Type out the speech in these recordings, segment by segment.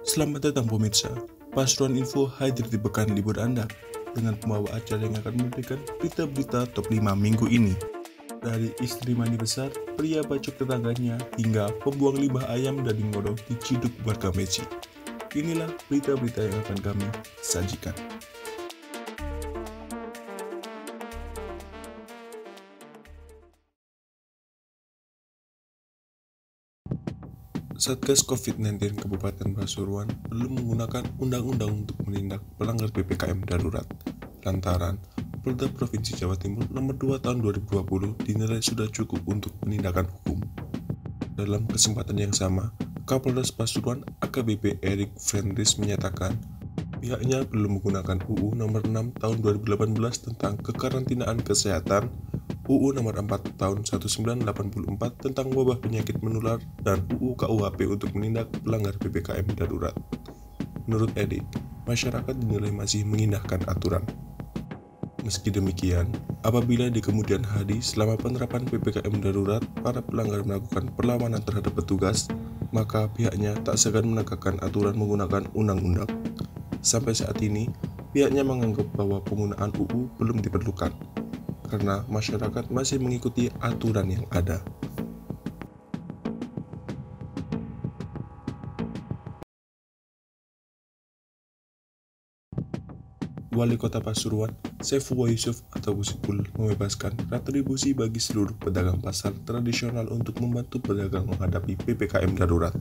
Selamat datang pemirsa, Pasuruan Info hadir di pekan libur Anda dengan pembawa acara yang akan memberikan berita-berita top 5 minggu ini. Dari istri mani besar, pria bacok tetangganya, hingga pembuang limbah ayam dan ngodo diciduk warga Meci. Inilah berita-berita yang akan kami sajikan. Satgas COVID-19 Kabupaten Pasuruan belum menggunakan undang-undang untuk menindak pelanggar PPKM darurat, lantaran Perda Provinsi Jawa Timur Nomor 2 Tahun 2020 dinilai sudah cukup untuk penindakan hukum. Dalam kesempatan yang sama, Kapolres Pasuruan AKBP Erik Fenris menyatakan pihaknya belum menggunakan UU Nomor 6 Tahun 2018 tentang kekarantinaan kesehatan, UU Nomor 4 Tahun 1984 tentang wabah penyakit menular, dan UU KUHP untuk menindak pelanggar PPKM darurat. Menurut Erik, masyarakat dinilai masih mengindahkan aturan. Meski demikian, apabila di kemudian hari selama penerapan PPKM darurat para pelanggar melakukan perlawanan terhadap petugas, maka pihaknya tak segan menegakkan aturan menggunakan undang-undang. Sampai saat ini, pihaknya menganggap bahwa penggunaan UU belum diperlukan, karena masyarakat masih mengikuti aturan yang ada. Wali Kota Pasuruan, Saifullah Yusuf atau Gusipul, membebaskan retribusi bagi seluruh pedagang pasar tradisional untuk membantu pedagang menghadapi PPKM darurat.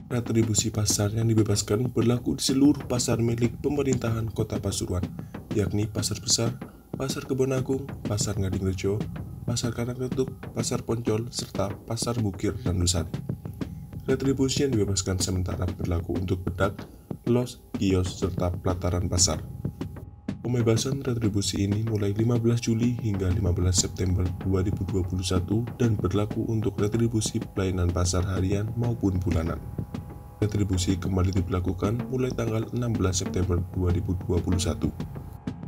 Retribusi pasar yang dibebaskan berlaku di seluruh pasar milik pemerintahan Kota Pasuruan, yakni Pasar Besar, Pasar Kebon Agung, Pasar Gadingrejo, Pasar Karangketuk, Pasar Poncol, serta Pasar Bukir dan Dusari. Retribusi yang dibebaskan sementara berlaku untuk bedak, los, kios, serta pelataran pasar. Pembebasan retribusi ini mulai 15 Juli hingga 15 September 2021 dan berlaku untuk retribusi pelayanan pasar harian maupun bulanan. Retribusi kembali diberlakukan mulai tanggal 16 September 2021.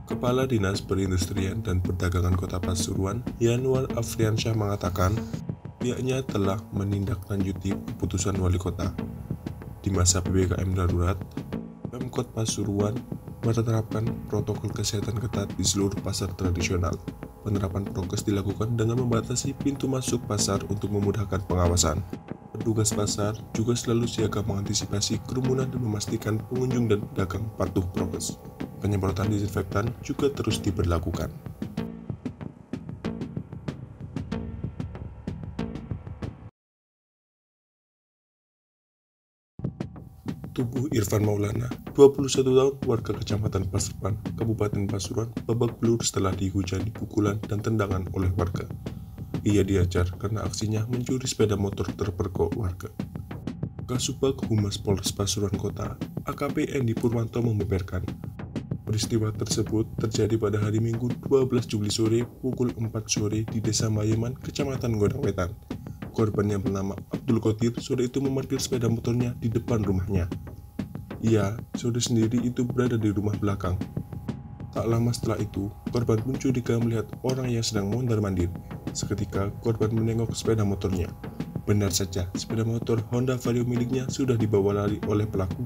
Kepala Dinas Perindustrian dan Perdagangan Kota Pasuruan, Yanuar Afriansyah mengatakan, pihaknya telah menindaklanjuti keputusan Wali Kota. Di masa PPKM darurat, Pemkot Pasuruan menerapkan protokol kesehatan ketat di seluruh pasar tradisional. Penerapan prokes dilakukan dengan membatasi pintu masuk pasar untuk memudahkan pengawasan. Petugas pasar juga selalu siaga mengantisipasi kerumunan dan memastikan pengunjung dan pedagang patuh prokes. Penyemprotan disinfektan juga terus diberlakukan. Tubuh Irfan Maulana, 21 tahun, warga Kecamatan Paserpan, Kabupaten Pasuruan, babak belur setelah dihujani pukulan dan tendangan oleh warga. Ia diajar karena aksinya mencuri sepeda motor terpergok warga. Kasubag Humas Polres Pasuruan Kota, AKP Endi Purwanto membeberkan, peristiwa tersebut terjadi pada hari Minggu 12 Juli sore pukul 4 sore di Desa Mayeman, Kecamatan Gondang Wetan. Korban yang bernama Abdul Qadir sore itu memarkir sepeda motornya di depan rumahnya. Ia sore sendiri itu berada di rumah belakang. Tak lama setelah itu, korban pun curiga melihat orang yang sedang mondar-mandir. Seketika, korban menengok sepeda motornya. Benar saja, sepeda motor Honda Vario miliknya sudah dibawa lari oleh pelaku.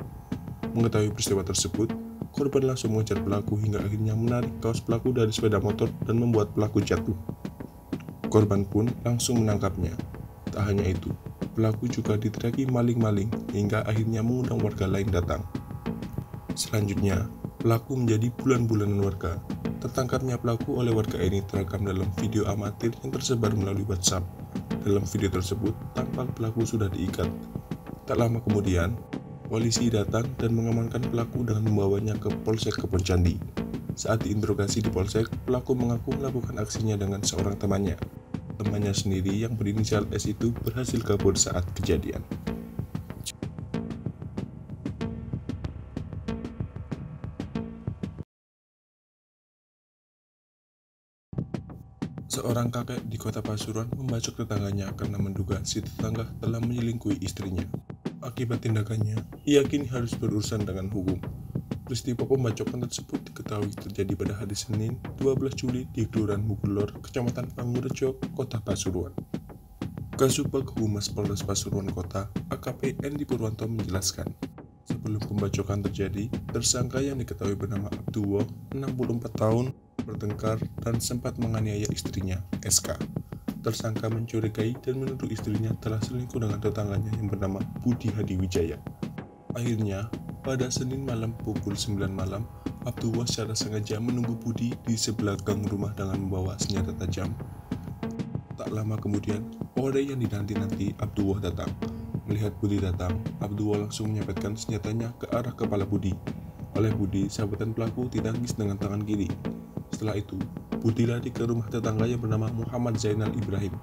Mengetahui peristiwa tersebut, korban langsung mengejar pelaku hingga akhirnya menarik kaos pelaku dari sepeda motor dan membuat pelaku jatuh. Korban pun langsung menangkapnya. Tak hanya itu, pelaku juga diteriaki maling-maling hingga akhirnya mengundang warga lain datang. Selanjutnya, pelaku menjadi bulan-bulanan warga. Tertangkapnya pelaku oleh warga ini terekam dalam video amatir yang tersebar melalui WhatsApp. Dalam video tersebut, tampak pelaku sudah diikat. Tak lama kemudian, polisi datang dan mengamankan pelaku dengan membawanya ke Polsek Kebon Candi. Saat diinterogasi di Polsek, pelaku mengaku melakukan aksinya dengan seorang temannya. Temannya sendiri yang berinisial S itu berhasil kabur saat kejadian. Seorang kakek di Kota Pasuruan membacok tetangganya karena menduga si tetangga telah menyelingkuhi istrinya. Akibat tindakannya, ia kini harus berurusan dengan hukum. Peristiwa pembacokan tersebut diketahui terjadi pada hari Senin 12 Juli di Kelurahan Mugulor, Kecamatan Pangurjo, Kota Pasuruan. Kasubag Humas Polres Pasuruan Kota, AKP Endi Purwanto menjelaskan, Sebelum pembacokan terjadi, tersangka yang diketahui bernama Abdullah, 64 tahun, bertengkar dan sempat menganiaya istrinya, SK. Tersangka mencurigai dan menuduh istrinya telah selingkuh dengan tetangganya yang bernama Budi Hadi Wijaya. Akhirnya, pada Senin malam pukul 9 malam, Abdullah secara sengaja menunggu Budi di sebelah gang rumah dengan membawa senjata tajam. Tak lama kemudian, orang yang dinanti-nanti Abdullah datang. Melihat Budi datang, Abdullah langsung menyabetkan senjatanya ke arah kepala Budi. Oleh Budi, sabetan pelaku ditangkis dengan tangan kiri. Setelah itu, Budi lari ke rumah tetangga yang bernama Muhammad Zainal Ibrahim.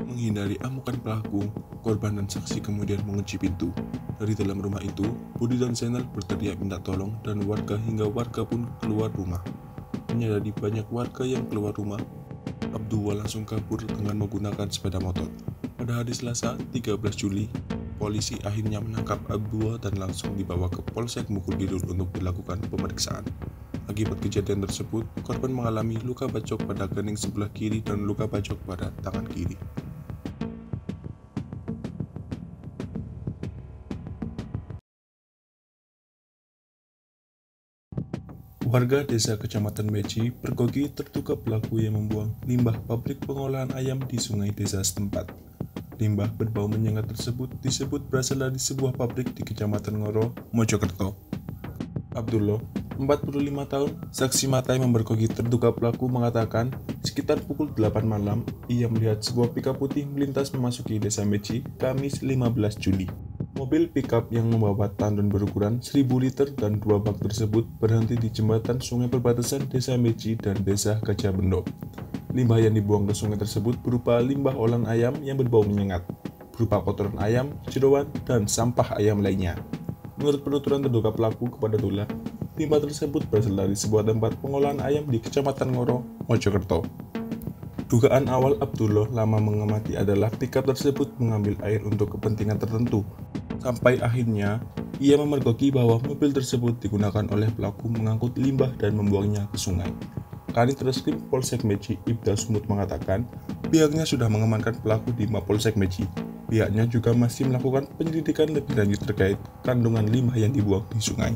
Menghindari amukan pelaku, korban dan saksi kemudian mengunci pintu. Dari dalam rumah itu, Budi dan Zainal berteriak minta tolong dan warga hingga warga pun keluar rumah. Menyadari banyak warga yang keluar rumah, Abdullah langsung kabur dengan menggunakan sepeda motor. Pada hari Selasa, 13 Juli, polisi akhirnya menangkap Abdullah dan langsung dibawa ke Polsek Mukulkidul untuk dilakukan pemeriksaan. Akibat kejadian tersebut, korban mengalami luka bacok pada kening sebelah kiri dan luka bacok pada tangan kiri. Warga desa Kecamatan Meci pergoki terduga pelaku yang membuang limbah pabrik pengolahan ayam di sungai desa setempat. Limbah berbau menyengat tersebut disebut berasal dari sebuah pabrik di Kecamatan Ngoro, Mojokerto. Abdullah, 45 tahun, saksi mata yang mempergoki terduga pelaku mengatakan, sekitar pukul 8 malam, ia melihat sebuah pickup putih melintas memasuki desa Meci, Kamis 15 Juli. Mobil pickup yang membawa tandon berukuran 1000 liter dan 2 bak tersebut berhenti di jembatan sungai perbatasan desa Meci dan desa Gajah Bendo. Limbah yang dibuang ke sungai tersebut berupa limbah olahan ayam yang berbau menyengat, berupa kotoran ayam, jeroan, dan sampah ayam lainnya. Menurut penuturan terduga pelaku kepada Dula, limbah tersebut berasal dari sebuah tempat pengolahan ayam di Kecamatan Ngoro, Mojokerto. Dugaan awal Abdullah lama mengamati adalah pickup tersebut mengambil air untuk kepentingan tertentu. Sampai akhirnya, ia memergoki bahwa mobil tersebut digunakan oleh pelaku mengangkut limbah dan membuangnya ke sungai. Kanit Reskrim Polsek Meci, Ibda Sumut mengatakan, pihaknya sudah mengamankan pelaku di Mapolsek Meci. Pihaknya juga masih melakukan penyelidikan lebih lanjut terkait kandungan limbah yang dibuang di sungai.